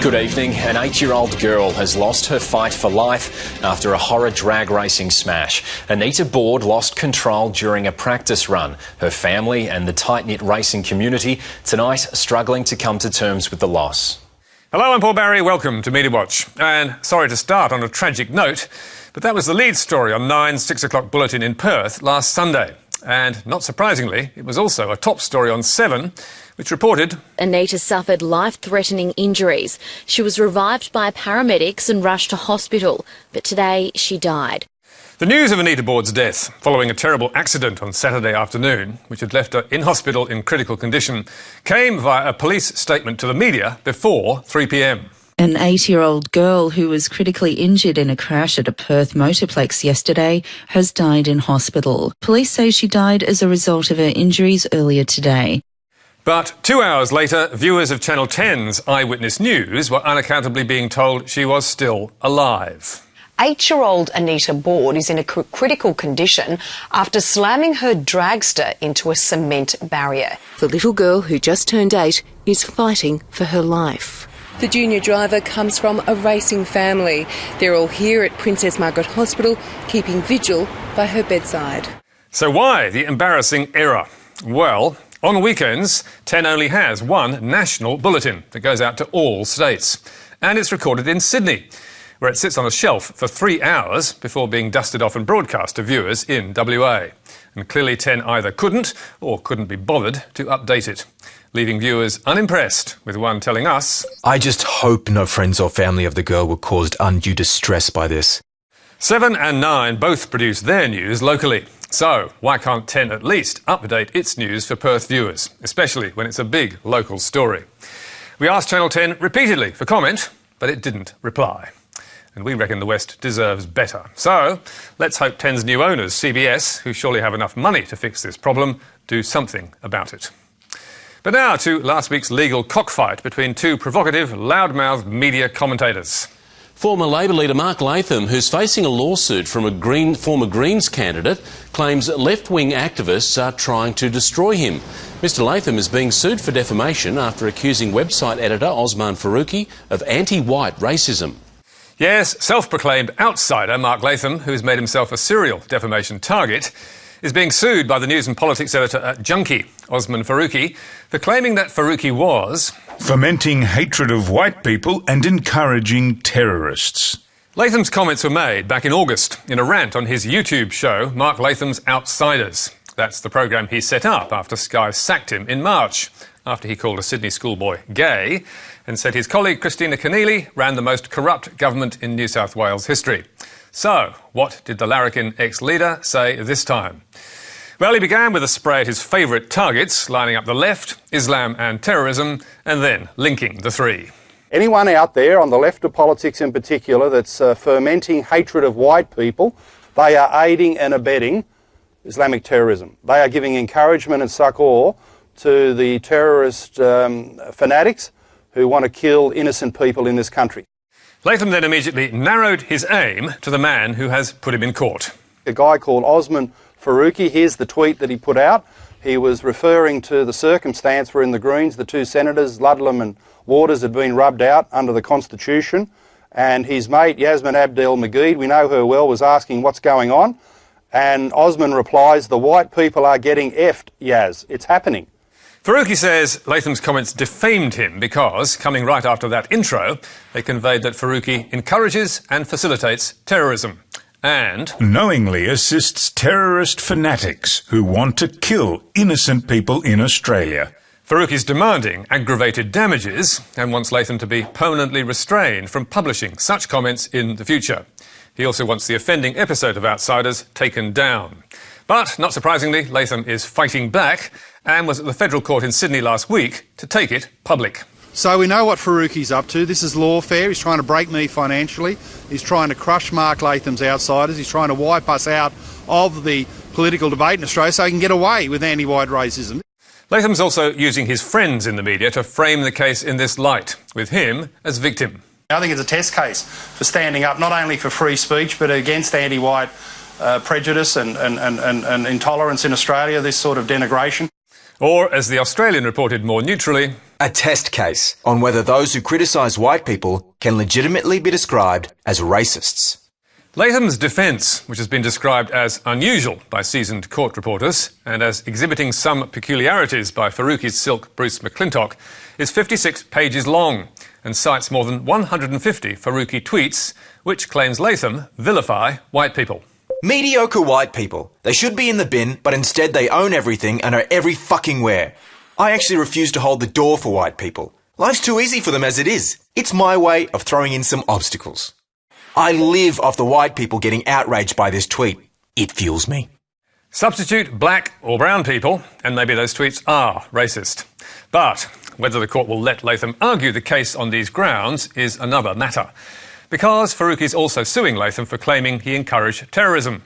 Good evening. An 8-year-old girl has lost her fight for life after a horror drag racing smash. Anita Board lost control during a practice run. Her family and the tight-knit racing community tonight struggling to come to terms with the loss. Hello, I'm Paul Barry. Welcome to Media Watch. And sorry to start on a tragic note, but that was the lead story on 9's 6 o'clock bulletin in Perth last Sunday. And not surprisingly, it was also a top story on 7, which reported Anita suffered life-threatening injuries. She was revived by paramedics and rushed to hospital, but today she died. The news of Anita Board's death following a terrible accident on Saturday afternoon, which had left her in hospital in critical condition, came via a police statement to the media before 3 p.m. An 8-year-old girl who was critically injured in a crash at a Perth motorplex yesterday has died in hospital. Police say she died as a result of her injuries earlier today. But 2 hours later, viewers of Channel 10's Eyewitness News were unaccountably being told she was still alive. 8-year-old Anita Board is in a critical condition after slamming her dragster into a cement barrier. The little girl, who just turned 8, is fighting for her life. The junior driver comes from a racing family. They're all here at Princess Margaret Hospital, keeping vigil by her bedside. So why the embarrassing error? Well, on weekends, 10 only has one national bulletin that goes out to all states. And it's recorded in Sydney, where it sits on a shelf for 3 hours before being dusted off and broadcast to viewers in WA. And clearly 10 either couldn't or couldn't be bothered to update it, leaving viewers unimpressed, with one telling us, "I just hope no friends or family of the girl were caused undue distress by this." 7 and 9 both produce their news locally. So why can't 10 at least update its news for Perth viewers, especially when it's a big local story? We asked Channel 10 repeatedly for comment, but it didn't reply. And we reckon the West deserves better. So let's hope 10's new owners, CBS, who surely have enough money to fix this problem, do something about it. But now to last week's legal cockfight between two provocative, loudmouthed media commentators. Former Labor leader Mark Latham, who's facing a lawsuit from a former Greens candidate, claims left-wing activists are trying to destroy him. Mr Latham is being sued for defamation after accusing website editor Osman Faruqi of anti-white racism. Yes, self-proclaimed outsider Mark Latham, who's made himself a serial defamation target, is being sued by the news and politics editor at Junkie, Osman Faruqi, for claiming that Faruqi was fomenting hatred of white people and encouraging terrorists. Latham's comments were made back in August in a rant on his YouTube show, Mark Latham's Outsiders. That's the programme he set up after Sky sacked him in March, after he called a Sydney schoolboy gay and said his colleague Christina Keneally ran the most corrupt government in New South Wales history. So, what did the larrikin ex-leader say this time? Well, he began with a spray at his favourite targets, lining up the left, Islam and terrorism, and then linking the three. Anyone out there, on the left of politics in particular, that's fomenting hatred of white people, they are aiding and abetting Islamic terrorism. They are giving encouragement and succour to the terrorist fanatics who want to kill innocent people in this country. Latham then immediately narrowed his aim to the man who has put him in court. A guy called Osman Faruqi, here's the tweet that he put out. He was referring to the circumstance wherein the Greens, the two senators, Latham and Waters, had been rubbed out under the Constitution. And his mate, Yasmin Abdel-Magid, we know her well, was asking what's going on. And Osman replies, "The white people are getting effed, Yaz. It's happening." Faruqi says Latham's comments defamed him because, coming right after that intro, they conveyed that Faruqi encourages and facilitates terrorism and knowingly assists terrorist fanatics who want to kill innocent people in Australia. Faruqi's demanding aggravated damages and wants Latham to be permanently restrained from publishing such comments in the future. He also wants the offending episode of Outsiders taken down. But, not surprisingly, Latham is fighting back and was at the federal court in Sydney last week to take it public. So we know what Faruqi's up to. This is lawfare. He's trying to break me financially. He's trying to crush Mark Latham's Outsiders. He's trying to wipe us out of the political debate in Australia so he can get away with anti-white racism. Latham's also using his friends in the media to frame the case in this light, with him as victim. I think it's a test case for standing up not only for free speech but against anti-white prejudice and intolerance in Australia, this sort of denigration. Or, as the Australian reported more neutrally, A test case on whether those who criticise white people can legitimately be described as racists. Latham's defence, which has been described as unusual by seasoned court reporters and as exhibiting some peculiarities by Faruqi's silk Bruce McClintock, is 56 pages long and cites more than 150 Faruqi tweets which claims Latham vilify white people. Mediocre white people. They should be in the bin, but instead they own everything and are every fucking where. I actually refuse to hold the door for white people. Life's too easy for them as it is. It's my way of throwing in some obstacles. I live off the white people getting outraged by this tweet. It fuels me. Substitute black or brown people, and maybe those tweets are racist. But whether the court will let Latham argue the case on these grounds is another matter. Because Faruqi's also suing Latham for claiming he encouraged terrorism.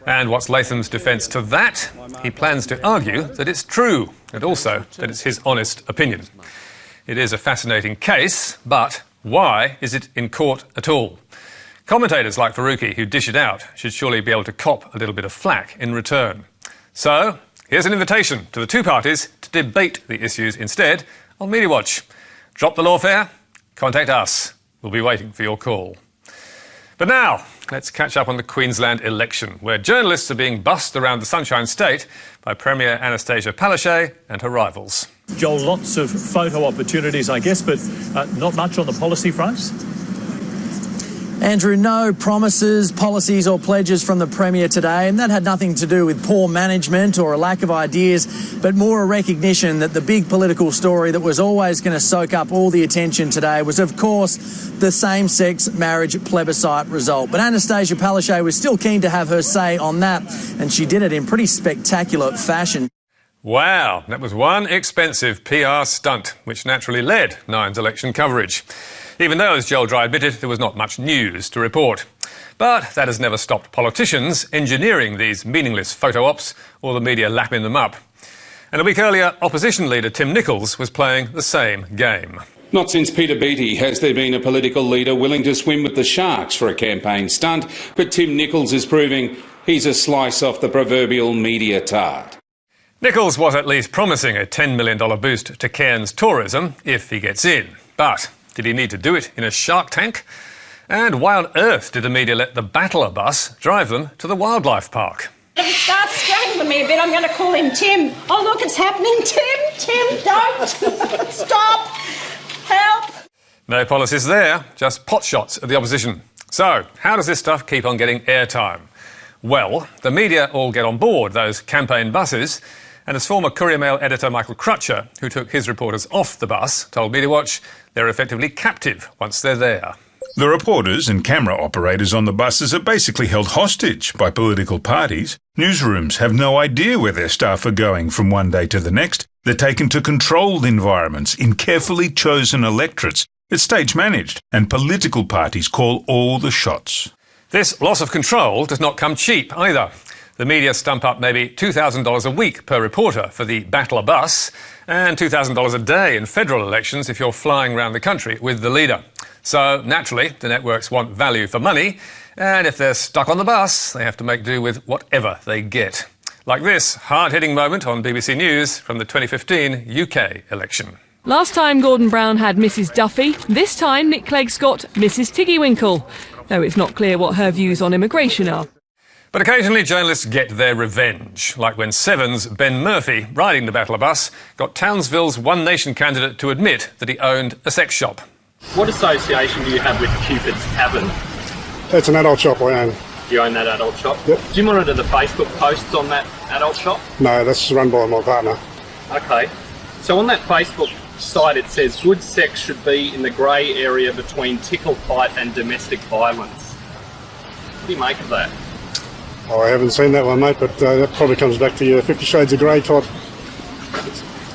And what's Latham's defence to that? He plans to argue that it's true, and also that it's his honest opinion. It is a fascinating case, but why is it in court at all? Commentators like Faruqi, who dish it out, should surely be able to cop a little bit of flack in return. So, here's an invitation to the two parties to debate the issues instead on Media Watch. Drop the lawfare, contact us. We'll be waiting for your call. But now, let's catch up on the Queensland election, where journalists are being bussed around the Sunshine State by Premier Anastasia Palaszczuk and her rivals. Joel, lots of photo opportunities, I guess, but not much on the policy front? Andrew, no promises, policies or pledges from the Premier today, and that had nothing to do with poor management or a lack of ideas, but more a recognition that the big political story that was always going to soak up all the attention today was, of course, the same-sex marriage plebiscite result. But Anastasia Palaszczuk was still keen to have her say on that, and she did it in pretty spectacular fashion. Wow, that was one expensive PR stunt, which naturally led Nine's election coverage. Even though, as Joel Dry admitted, there was not much news to report. But that has never stopped politicians engineering these meaningless photo ops or the media lapping them up. And a week earlier, opposition leader Tim Nicholls was playing the same game. Not since Peter Beattie has there been a political leader willing to swim with the sharks for a campaign stunt, but Tim Nicholls is proving he's a slice off the proverbial media tart. Nicholls was at least promising a $10 million boost to Cairns tourism if he gets in. But did he need to do it in a shark tank? And why on earth did the media let the Battler bus drive them to the wildlife park? If it starts strangling me a bit, I'm going to call him Tim. Oh, look, it's happening. Tim, don't. Stop. Help. No policies there, just pot shots at the opposition. So, how does this stuff keep on getting airtime? Well, the media all get on board those campaign buses, and as former Courier Mail editor Michael Crutcher, who took his reporters off the bus, told Media Watch, they're effectively captive once they're there. The reporters and camera operators on the buses are basically held hostage by political parties. Newsrooms have no idea where their staff are going from one day to the next. They're taken to controlled environments in carefully chosen electorates. It's stage-managed, and political parties call all the shots. This loss of control does not come cheap either. The media stump up maybe $2,000 a week per reporter for the Battler bus and $2,000 a day in federal elections if you're flying around the country with the leader. So, naturally, the networks want value for money, and if they're stuck on the bus, they have to make do with whatever they get. Like this hard-hitting moment on BBC News from the 2015 UK election. Last time Gordon Brown had Mrs Duffy, this time Nick Clegg's got Mrs Tiggywinkle, though it's not clear what her views on immigration are. But occasionally journalists get their revenge, like when Seven's Ben Murphy, riding the Battler bus, got Townsville's One Nation candidate to admit that he owned a sex shop. What association do you have with Cupid's Tavern? It's an adult shop I own. You own that adult shop? Yep. Do you monitor the Facebook posts on that adult shop? No, that's run by my partner. Okay. So on that Facebook site it says good sex should be in the grey area between tickle fight and domestic violence. What do you make of that? Oh, I haven't seen that one, mate, but that probably comes back to your 50 Shades of Grey type.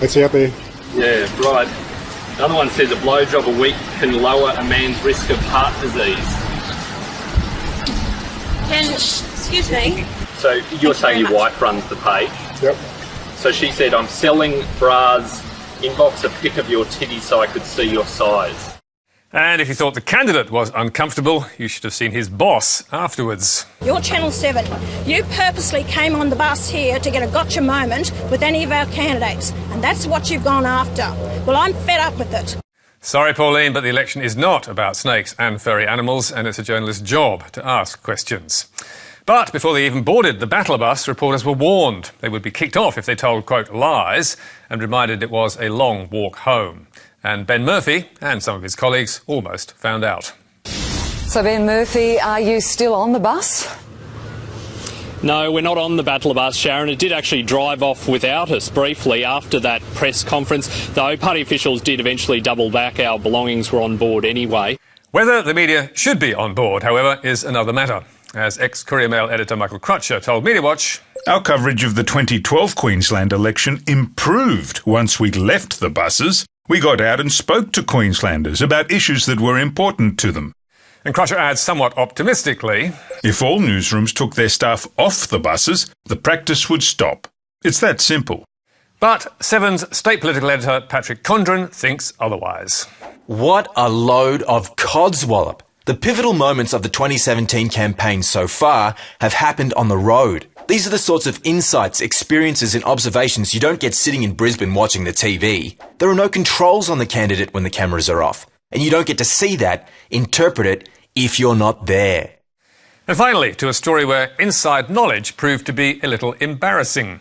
That's out there. Yeah, right. Another one says a blowjob a week can lower a man's risk of heart disease. Excuse me. So you're saying your wife runs the page? Yep. So she said, I'm selling bras, inbox a pic of your titty so I could see your size. And if you thought the candidate was uncomfortable, you should have seen his boss afterwards. You're Channel 7. You purposely came on the bus here to get a gotcha moment with any of our candidates, and that's what you've gone after. Well, I'm fed up with it. Sorry, Pauline, but the election is not about snakes and furry animals, and it's a journalist's job to ask questions. But before they even boarded the battle bus, reporters were warned they would be kicked off if they told, quote, lies, and reminded it was a long walk home. And Ben Murphy and some of his colleagues almost found out. So, Ben Murphy, are you still on the bus? No, we're not on the battle bus, Sharon. It did actually drive off without us briefly after that press conference, though party officials did eventually double back. Our belongings were on board anyway. Whether the media should be on board, however, is another matter. As ex-Courier Mail editor Michael Crutcher told Media Watch, our coverage of the 2012 Queensland election improved once we'd left the buses. We got out and spoke to Queenslanders about issues that were important to them. And Crutcher adds somewhat optimistically, if all newsrooms took their staff off the buses, the practice would stop. It's that simple. But Seven's state political editor Patrick Condren thinks otherwise. What a load of codswallop. The pivotal moments of the 2017 campaign so far have happened on the road. These are the sorts of insights, experiences and observations you don't get sitting in Brisbane watching the TV. There are no controls on the candidate when the cameras are off. And you don't get to see that, interpret it, if you're not there. And finally, to a story where inside knowledge proved to be a little embarrassing.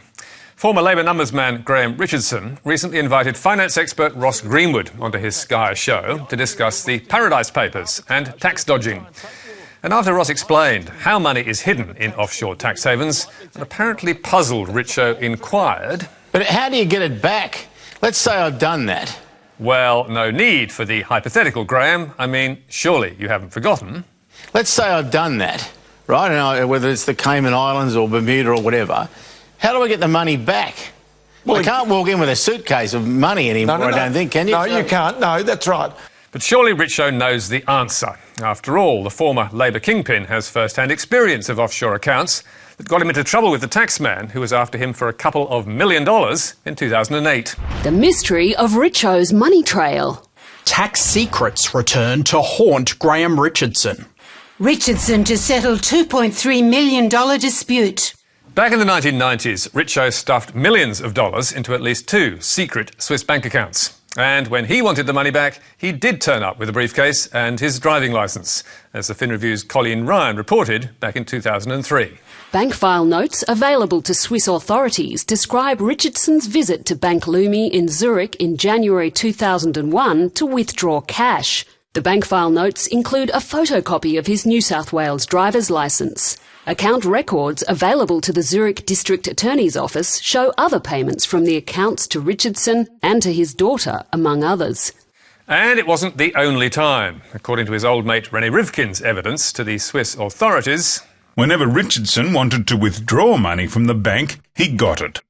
Former Labour numbersman Graham Richardson recently invited finance expert Ross Greenwood onto his Sky show to discuss the Paradise Papers and tax dodging. And after Ross explained how money is hidden in offshore tax havens, an apparently puzzled Richo inquired, but how do you get it back? Let's say I've done that. Well, no need for the hypothetical, Graham. I mean, surely you haven't forgotten. Let's say I've done that, right? And whether it's the Cayman Islands or Bermuda or whatever, how do I get the money back? Well, I can't walk in with a suitcase of money anymore, I don't think, can you? No, you can't. No, that's right. But surely Richo knows the answer. After all, the former Labour kingpin has first-hand experience of offshore accounts that got him into trouble with the taxman who was after him for a couple of $1 million in 2008. The mystery of Richo's money trail. Tax secrets return to haunt Graham Richardson. Richardson to settle $2.3 million dispute. Back in the 1990s, Richo stuffed millions of dollars into at least 2 secret Swiss bank accounts. And when he wanted the money back, he did turn up with a briefcase and his driving licence, as the Fin Review's Colleen Ryan reported back in 2003. Bank file notes available to Swiss authorities describe Richardson's visit to Bank Lumi in Zurich in January 2001 to withdraw cash. The bank file notes include a photocopy of his New South Wales driver's licence. Account records available to the Zurich District Attorney's Office show other payments from the accounts to Richardson and to his daughter, among others. And it wasn't the only time. According to his old mate René Rivkin's evidence to the Swiss authorities, whenever Richardson wanted to withdraw money from the bank, he got it.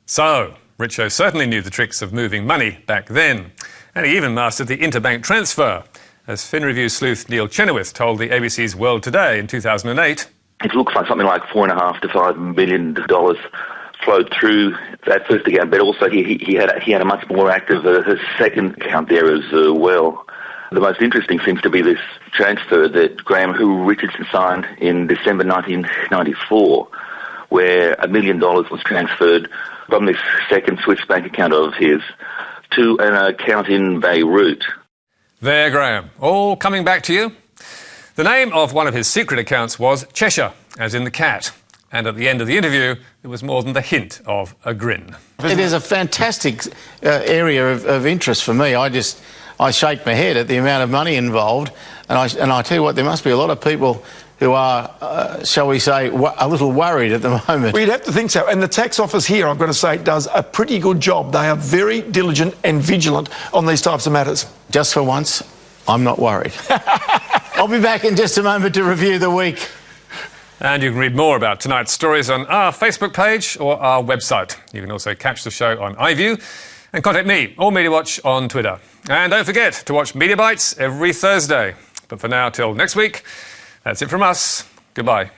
So, Richo certainly knew the tricks of moving money back then. And he even mastered the interbank transfer. As Fin Review sleuth Neil Chenoweth told the ABC's World Today in 2008, it looks like something like $4.5 to $5 million flowed through that first account, but also he had a much more active second account there as well. The most interesting seems to be this transfer that Graham Richardson signed in December 1994, where $1 million was transferred from this second Swiss bank account of his to an account in Beirut. There, Graham. All coming back to you. The name of one of his secret accounts was Cheshire, as in the cat. And at the end of the interview, there was more than the hint of a grin. It is a fantastic area of interest for me. I shake my head at the amount of money involved. And I tell you what, there must be a lot of people who are, shall we say, a little worried at the moment. Well, you'd have to think so. And the tax office here, I've got to say, does a pretty good job. They are very diligent and vigilant on these types of matters. Just for once, I'm not worried. I'll be back in just a moment to review the week. And you can read more about tonight's stories on our Facebook page or our website. You can also catch the show on iView and contact me or Media Watch on Twitter. And don't forget to watch Media Bites every Thursday. But for now, till next week, that's it from us. Goodbye.